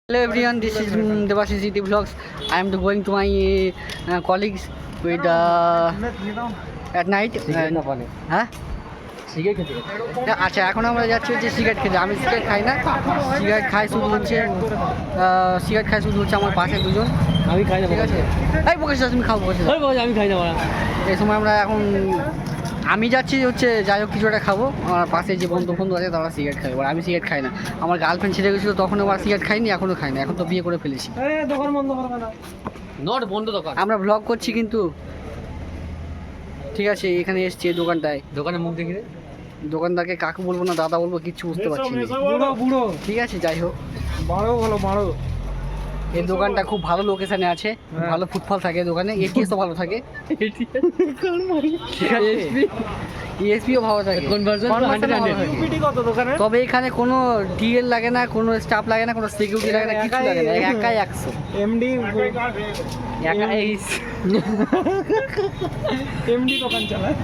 Hello everyone, this is Devashish City Vlogs. I am going to my colleagues with at night. হ্যাঁ cigarette খেতে আচ্ছা এখন আমরা যাচ্ছি হচ্ছে সিগারেট খেতে। আমি সিগারেট খাই না, সিগারেট খাই শুধু হচ্ছে আমার পাশে দুজন। আমি খাই না, ঠিক আছে। এই প্রকাশ তুমি খাও প্রকাশ, আমি খাই না। এই সময় আমরা এখন আমি যাচ্ছি হচ্ছে যাই হোক কিছু একটা খাবো। আমার পাশে যে বন্ধু আছে তারা সিগারেট খাবে, এবার আমি সিগারেট খাই না। আমার গার্লফ্রেন্ড ছেড়ে গেছিলো তখন আবার সিগারেট খাইনি, এখনও খাই না। এখন তো বিয়ে করে ফেলেছি। দোকান বন্ধ করবে না, নট বন্ধ দোকান। আমরা ব্লগ করছি কিন্তু ঠিক আছে। এখানে এসছি দোকানটায়, দোকানে মুখ দেখে দোকানদারকে কাকু বলবো না দাদা বলবো কিচ্ছু বুঝতে পারছি না। বুড়ো ঠিক আছে যাই হোক, বাড়ো। এই দোকানটা খুব ভালো লোকেশনে আছে, ভালো ফুটফল থাকে দোকানে, এটিএসও ভালো থাকে, ইএসপিও ভালো থাকে, তবে এখানে কোনো ডিএল লাগে না, কোনো স্টাফ লাগে না, কোনো সিকিউরিটি লাগে না, কিছু লাগে না, একাই 100 এমডি দোকান চালায়।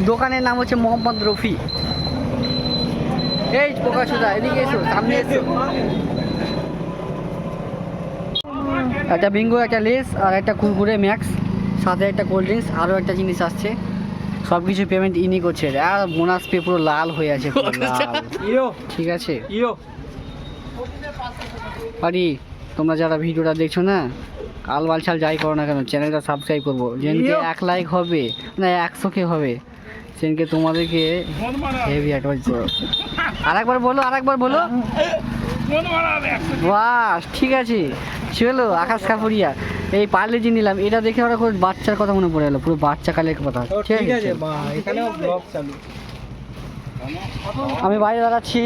দোকানের নাম হচ্ছে মোহাম্মদ রফি। এই প্রকাশদা এদিকে এসো, সামনে এসো। একটা বিঙ্গো, একটা লেস আর একটা কুরকুরে ম্যাক্স, সাথে একটা কোল্ড ড্রিঙ্কস, আরও একটা জিনিস আসছে। সব কিছু পেমেন্ট ইনি করছে। আর বোনাস পে পুরো লাল হয়ে আছে, পুরো লাল। ঠিক আছে পারি, তোমরা যারা ভিডিওটা দেখছো না, কাল বালছাল যাই করো না কেন, চ্যানেলটা সাবস্ক্রাইব করবো। যেদিনকে 1 লাইক হবে না 100 হবে সেদিনকে তোমাদেরকে হেভি অ্যাডভাইস করো। আরেকবার বলো বাস। ঠিক আছে চলো। আকাশ কাপুরিয়া এই পার্লেজি নিলাম, এটা দেখে ওরা কোনো বাচ্চার কথা মনে পড়ে গেলো, পুরো বাচ্চা কালের কথা। ঠিক আছে, এখানেও ব্লগ চালু। আমি বাইরে দাঁড়াচ্ছি।